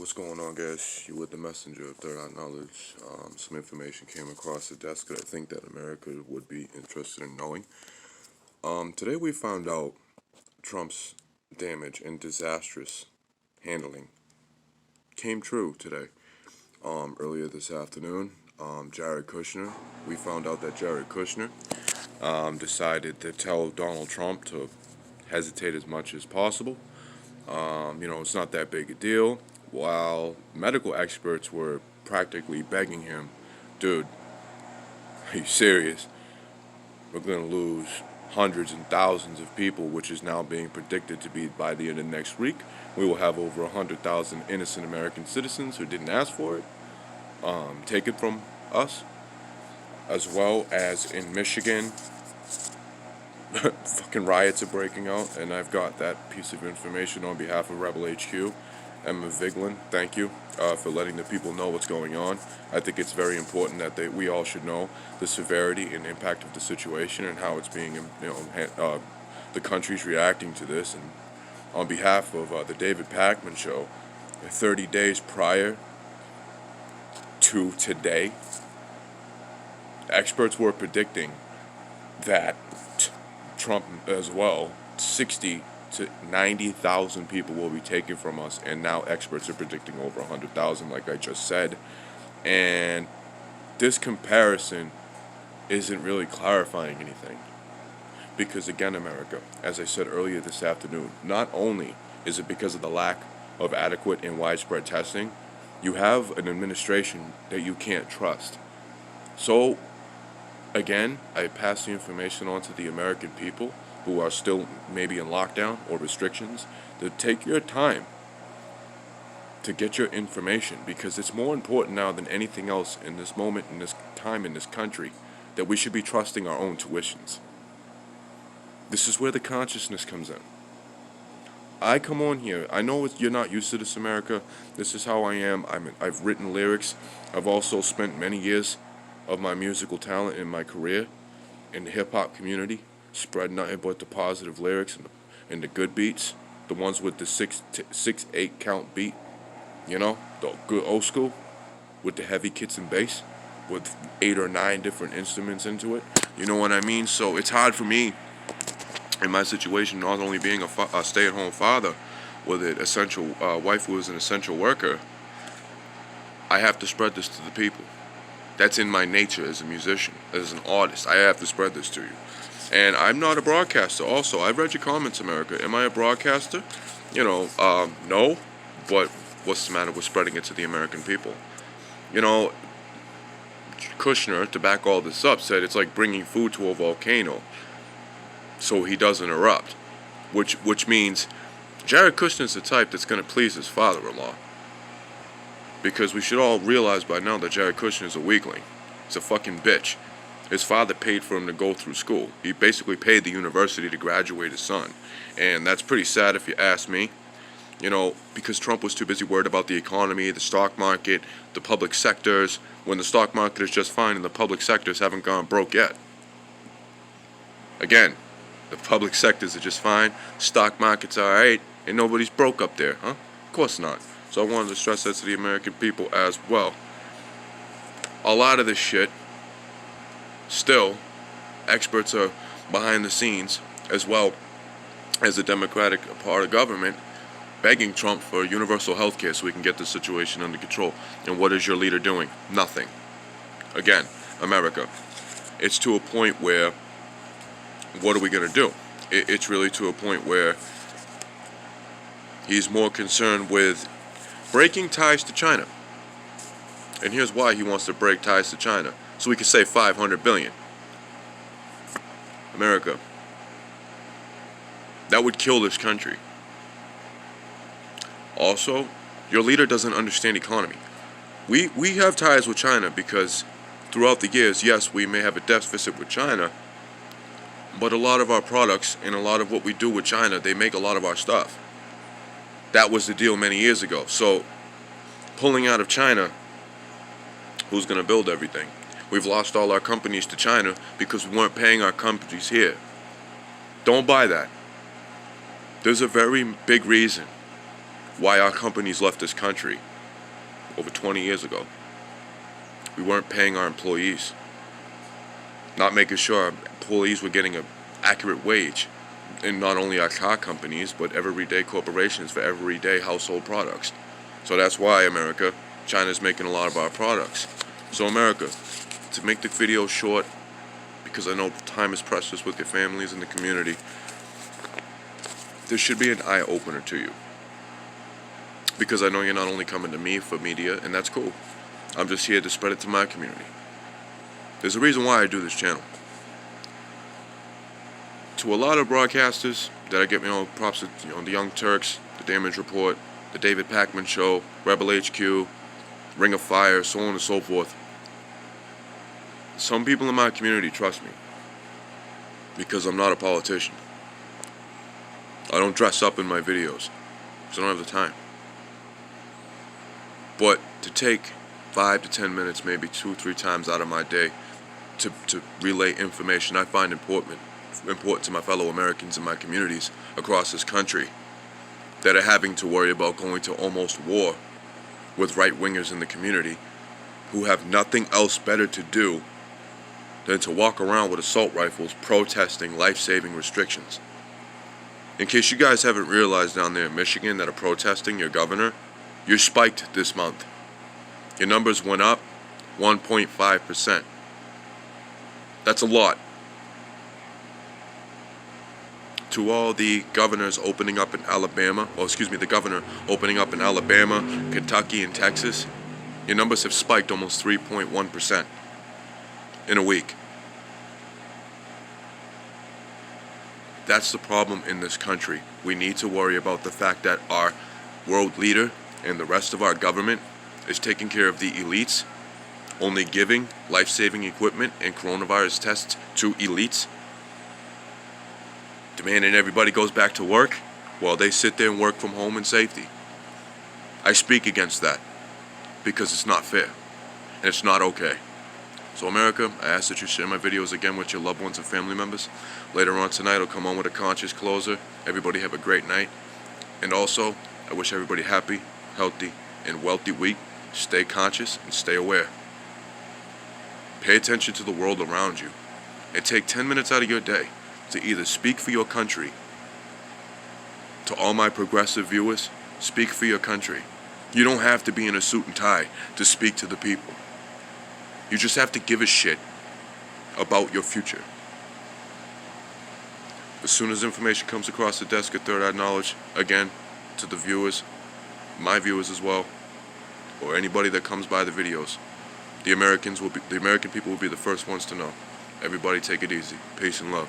What's going on, guys? You with the messenger of Third Eye Knowledge. Some information came across the desk that I think that America would be interested in knowing. Today we found out Trump's damage and disastrous handling came true today. Earlier this afternoon, Jared Kushner, we found out that Jared Kushner decided to tell Donald Trump to hesitate as much as possible. It's not that big a deal. While medical experts were practically begging him, dude, are you serious? We're going to lose hundreds and thousands of people, which is now being predicted to be by the end of next week. We will have over 100,000 innocent American citizens who didn't ask for it, taken from us, as well as in Michigan. Fucking riots are breaking out, and I've got that piece of information on behalf of Rebel HQ. Emma Vigeland, thank you for letting the people know what's going on. I think it's very important that we all should know the severity and impact of the situation and how it's being, the country's reacting to this. And on behalf of the David Pakman Show, 30 days prior to today, experts were predicting that Trump as well, 60 to 90,000 people will be taken from us, and now experts are predicting over 100,000, like I just said. And this comparison isn't really clarifying anything. Because again, America, as I said earlier this afternoon, not only is it because of the lack of adequate and widespread testing, you have an administration that you can't trust. So, again, I pass the information on to the American people who are still maybe in lockdown or restrictions, to take your time to get your information, because it's more important now than anything else in this moment, in this time, in this country, that we should be trusting our own tuitions. This is where the consciousness comes in. I come on here. I know you're not used to this, America. This is how I am. I've written lyrics. I've also spent many years of my musical talent in my career in the hip-hop community, spread nothing but the positive lyrics and the good beats, the ones with the 6/8 count beat, the good old school, with the heavy kits and bass, with 8 or 9 different instruments into it. You know what I mean? So it's hard for me in my situation, not only being a stay-at-home father with an essential wife who is an essential worker. I have to spread this to the people. That's in my nature as a musician, as an artist. I have to spread this to you. And I'm not a broadcaster also. I've read your comments, America. Am I a broadcaster? No. But what's the matter with spreading it to the American people? Kushner, to back all this up, said it's like bringing food to a volcano so he doesn't erupt. Which means Jared Kushner's the type that's going to please his father-in-law. Because we should all realize by now that Jared Kushner is a weakling. He's a fucking bitch. His father paid for him to go through school. He basically paid the university to graduate his son. And that's pretty sad if you ask me. Because Trump was too busy worried about the economy, the stock market, the public sectors, when the stock market is just fine and the public sectors haven't gone broke yet. Again, the public sectors are just fine, stock market's alright, and nobody's broke up there, huh? Of course not. So I wanted to stress that to the American people as well. A lot of this shit, still, experts are behind the scenes, as well as the Democratic part of government, begging Trump for universal health care so we can get the situation under control. And what is your leader doing? Nothing. Again, America, it's to a point where, what are we going to do? It's really to a point where he's more concerned with breaking ties to China. And here's why he wants to break ties to China. So we can save $500 billion. America. That would kill this country. Also, your leader doesn't understand economy. We have ties with China because throughout the years, yes, we may have a deficit with China, but a lot of our products and a lot of what we do with China, they make a lot of our stuff. That was the deal many years ago. So, pulling out of China, who's going to build everything? We've lost all our companies to China because we weren't paying our companies here. Don't buy that. There's a very big reason why our companies left this country over 20 years ago. We weren't paying our employees, not making sure our employees were getting an accurate wage. And not only our car companies, but everyday corporations for everyday household products. So that's why, America, China's making a lot of our products. So America, to make the video short, because I know time is precious with your families and the community, this should be an eye-opener to you. Because I know you're not only coming to me for media, and that's cool. I'm just here to spread it to my community. There's a reason why I do this channel. To a lot of broadcasters that I get, props to, the Young Turks, the Damage Report, the David Pakman Show, Rebel HQ, Ring of Fire, so on and so forth. Some people in my community trust me because I'm not a politician. I don't dress up in my videos because I don't have the time. But to take 5 to 10 minutes, maybe 2-3 times out of my day to relay information I find important to my fellow Americans in my communities across this country that are having to worry about going to almost war with right-wingers in the community who have nothing else better to do than to walk around with assault rifles protesting life-saving restrictions. In case you guys haven't realized down there in Michigan that are protesting your governor, you're spiked this month. Your numbers went up 1.5%. That's a lot. To all the governors opening up in Alabama, the governor opening up in Alabama, Kentucky, and Texas, your numbers have spiked almost 3.1% in a week. That's the problem in this country. We need to worry about the fact that our world leader and the rest of our government is taking care of the elites, only giving life-saving equipment and coronavirus tests to elites, demanding everybody goes back to work while they sit there and work from home in safety. I speak against that because it's not fair and it's not okay. So America, I ask that you share my videos again with your loved ones and family members. Later on tonight, I'll come on with a conscious closer. Everybody have a great night. And also, I wish everybody happy, healthy, and wealthy week. Stay conscious and stay aware. Pay attention to the world around you and take 10 minutes out of your day to either speak for your country. To all my progressive viewers, speak for your country. You don't have to be in a suit and tie to speak to the people. You just have to give a shit about your future. As soon as information comes across the desk at Third Eye Knowledge, again, to the viewers, my viewers as well, or anybody that comes by the videos, the American people will be the first ones to know. Everybody take it easy. Peace and love.